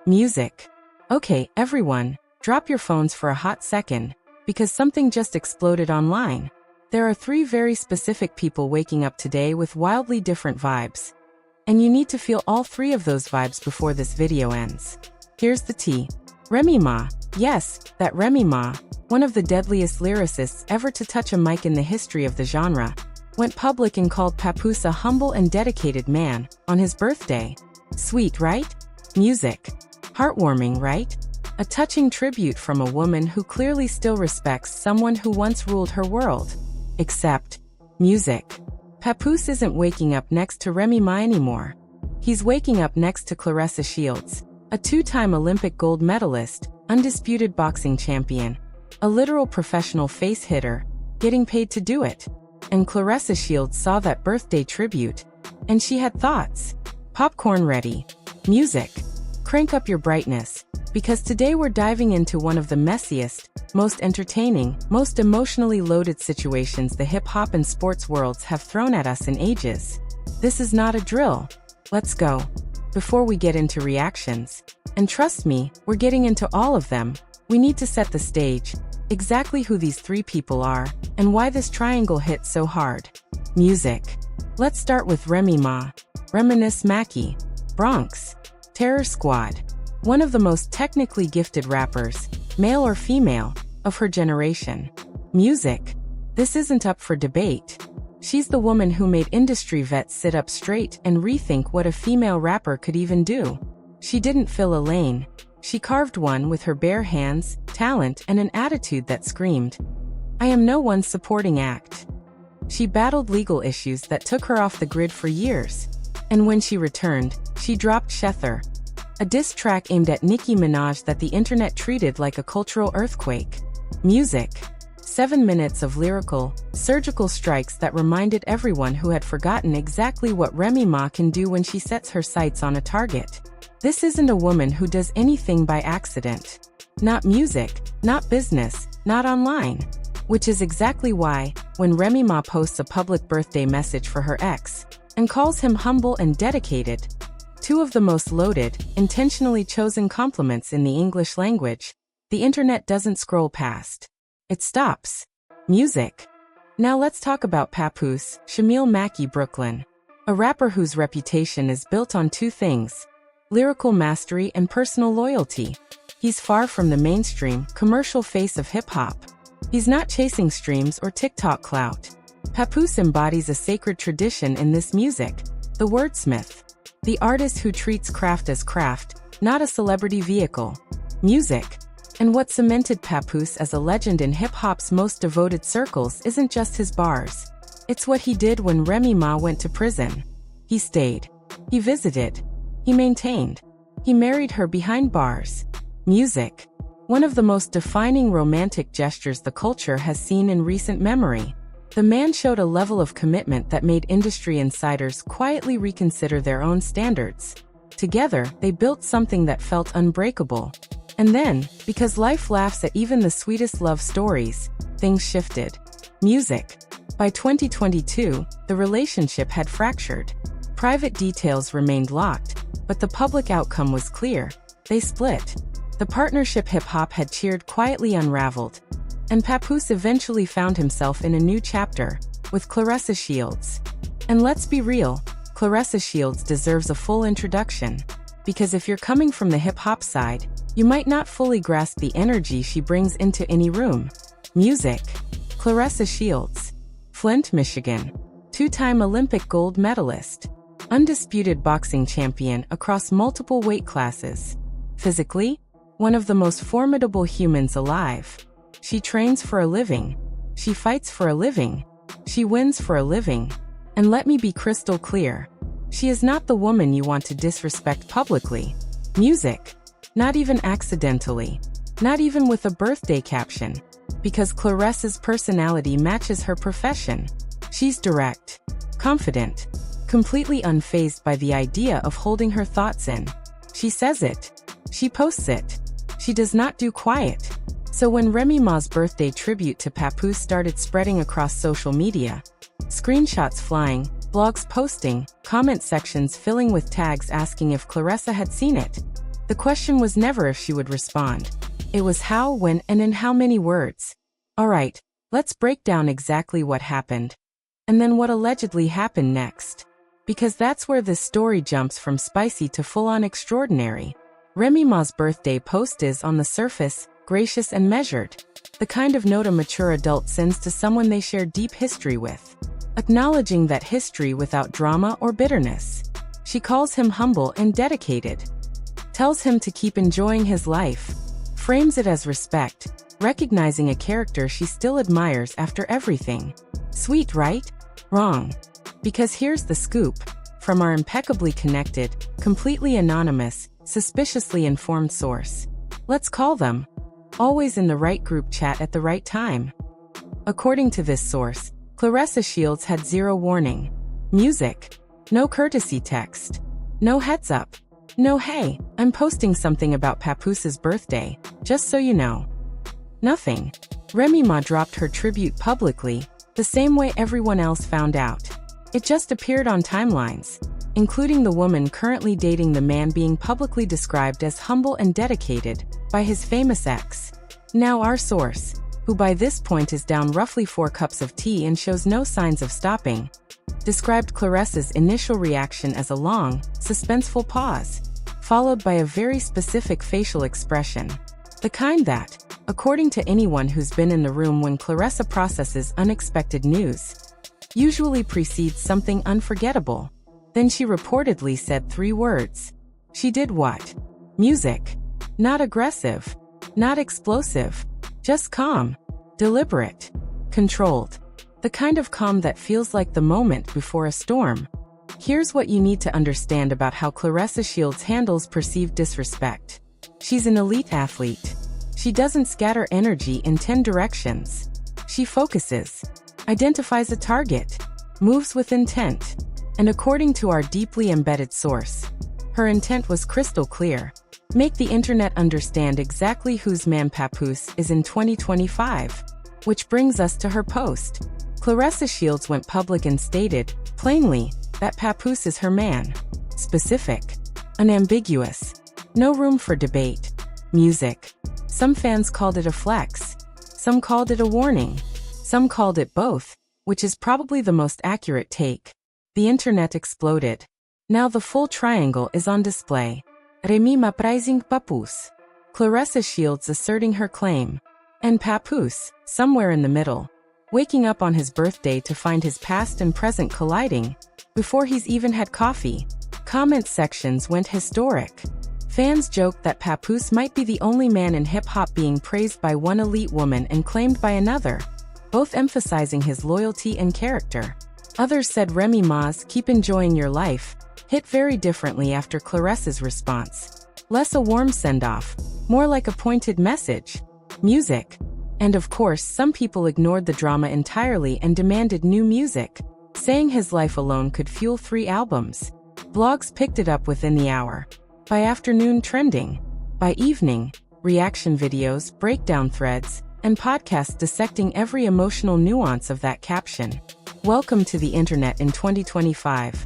Music. Okay, everyone, drop your phones for a hot second, because something just exploded online. There are 3 very specific people waking up today with wildly different vibes. And you need to feel all 3 of those vibes before this video ends. Here's the tea. Remy Ma. Yes, that Remy Ma, one of the deadliest lyricists ever to touch a mic in the history of the genre, went public and called Papoose a humble and dedicated man on his birthday. Sweet, right? Music. Heartwarming, right? A touching tribute from a woman who clearly still respects someone who once ruled her world. Except, music. Papoose isn't waking up next to Remy Ma anymore. He's waking up next to Claressa Shields, a 2-time Olympic gold medalist, undisputed boxing champion, a literal professional face hitter, getting paid to do it. And Claressa Shields saw that birthday tribute, and she had thoughts. Popcorn ready. Music. Crank up your brightness, because today we're diving into one of the messiest, most entertaining, most emotionally loaded situations the hip-hop and sports worlds have thrown at us in ages. This is not a drill. Let's go. Before we get into reactions, and trust me, we're getting into all of them, we need to set the stage, exactly who these 3 people are, and why this triangle hit so hard. Music. Let's start with Remy Ma. Reminisce Mackie. Bronx. Terror Squad. One of the most technically gifted rappers, male or female, of her generation. Music. This isn't up for debate. She's the woman who made industry vets sit up straight and rethink what a female rapper could even do. She didn't fill a lane. She carved one with her bare hands, talent, and an attitude that screamed, "I am no one's supporting act." She battled legal issues that took her off the grid for years. And when she returned, she dropped Shether, a diss track aimed at Nicki Minaj that the internet treated like a cultural earthquake. Music. 7 minutes of lyrical, surgical strikes that reminded everyone who had forgotten exactly what Remy Ma can do when she sets her sights on a target. This isn't a woman who does anything by accident. Not music, not business, not online. Which is exactly why, when Remy Ma posts a public birthday message for her ex, and calls him humble and dedicated, 2 of the most loaded, intentionally chosen compliments in the English language, the internet doesn't scroll past. It stops. Music. Now let's talk about Papoose, Shamil Mackie Brooklyn. A rapper whose reputation is built on 2 things: lyrical mastery and personal loyalty. He's far from the mainstream, commercial face of hip-hop. He's not chasing streams or TikTok clout. Papoose embodies a sacred tradition in this music, the wordsmith. The artist who treats craft as craft, not a celebrity vehicle. Music. And what cemented Papoose as a legend in hip-hop's most devoted circles isn't just his bars. It's what he did when Remy Ma went to prison. He stayed. He visited. He maintained. He married her behind bars. Music. One of the most defining romantic gestures the culture has seen in recent memory. The man showed a level of commitment that made industry insiders quietly reconsider their own standards. Together, they built something that felt unbreakable. And then, because life laughs at even the sweetest love stories, things shifted. Music. By 2022, the relationship had fractured. Private details remained locked, but the public outcome was clear. They split. The partnership hip-hop had cheered quietly unraveled. And Papoose eventually found himself in a new chapter, with Claressa Shields. And let's be real, Claressa Shields deserves a full introduction. Because if you're coming from the hip-hop side, you might not fully grasp the energy she brings into any room. Music. Claressa Shields. Flint, Michigan. 2-time Olympic gold medalist. Undisputed boxing champion across multiple weight classes. Physically, one of the most formidable humans alive. She trains for a living. She fights for a living. She wins for a living. And let me be crystal clear. She is not the woman you want to disrespect publicly. Music. Not even accidentally. Not even with a birthday caption. Because Claressa's personality matches her profession. She's direct. Confident. Completely unfazed by the idea of holding her thoughts in. She says it. She posts it. She does not do quiet. So when Remy Ma's birthday tribute to Papoose started spreading across social media, screenshots flying, blogs posting, comment sections filling with tags asking if Claressa had seen it, The question was never if she would respond. It was how, when, and in how many words. Alright, let's break down exactly what happened. And then what allegedly happened next. Because that's where this story jumps from spicy to full-on extraordinary. Remy Ma's birthday post is, on the surface, gracious and measured. The kind of note a mature adult sends to someone they share deep history with. Acknowledging that history without drama or bitterness. She calls him humble and dedicated. Tells him to keep enjoying his life. Frames it as respect, recognizing a character she still admires after everything. Sweet, right? Wrong. Because here's the scoop. From our impeccably connected, completely anonymous, suspiciously informed source. Let's call them. Always in the right group chat at the right time. According to this source, Claressa Shields had zero warning. Music. No courtesy text. No heads up. No hey, I'm posting something about Papoose's birthday, just so you know. Nothing. Remy Ma dropped her tribute publicly, the same way everyone else found out. It just appeared on timelines, including the woman currently dating the man being publicly described as humble and dedicated by his famous ex. Now our source, who by this point is down roughly 4 cups of tea and shows no signs of stopping, described Claressa's initial reaction as a long, suspenseful pause, followed by a very specific facial expression. The kind that, according to anyone who's been in the room when Claressa processes unexpected news, usually precedes something unforgettable. Then she reportedly said 3 words. She did what? Music. Not aggressive. Not explosive. Just calm. Deliberate. Controlled. The kind of calm that feels like the moment before a storm. Here's what you need to understand about how Claressa Shields handles perceived disrespect. She's an elite athlete. She doesn't scatter energy in 10 directions. She focuses. Identifies a target. Moves with intent. And according to our deeply embedded source, her intent was crystal clear. Make the internet understand exactly whose man Papoose is in 2025. Which brings us to her post. Claressa Shields went public and stated, plainly, that Papoose is her man. Specific. Unambiguous. No room for debate. Music. Some fans called it a flex. Some called it a warning. Some called it both, which is probably the most accurate take. The internet exploded. Now the full triangle is on display. Remy Ma praising Papoose. Claressa Shields asserting her claim. And Papoose, somewhere in the middle. Waking up on his birthday to find his past and present colliding. Before he's even had coffee. Comment sections went historic. Fans joked that Papoose might be the only man in hip-hop being praised by one elite woman and claimed by another, both emphasizing his loyalty and character. Others said Remy Ma's "Keep Enjoying Your Life" hit very differently after Claressa's response. Less a warm send-off, more like a pointed message. Music. And of course, some people ignored the drama entirely and demanded new music, saying his life alone could fuel 3 albums. Blogs picked it up within the hour. By afternoon, trending. By evening, reaction videos, breakdown threads, and podcasts dissecting every emotional nuance of that caption. Welcome to the internet in 2025,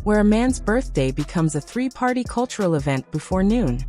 where a man's birthday becomes a 3-party cultural event before noon.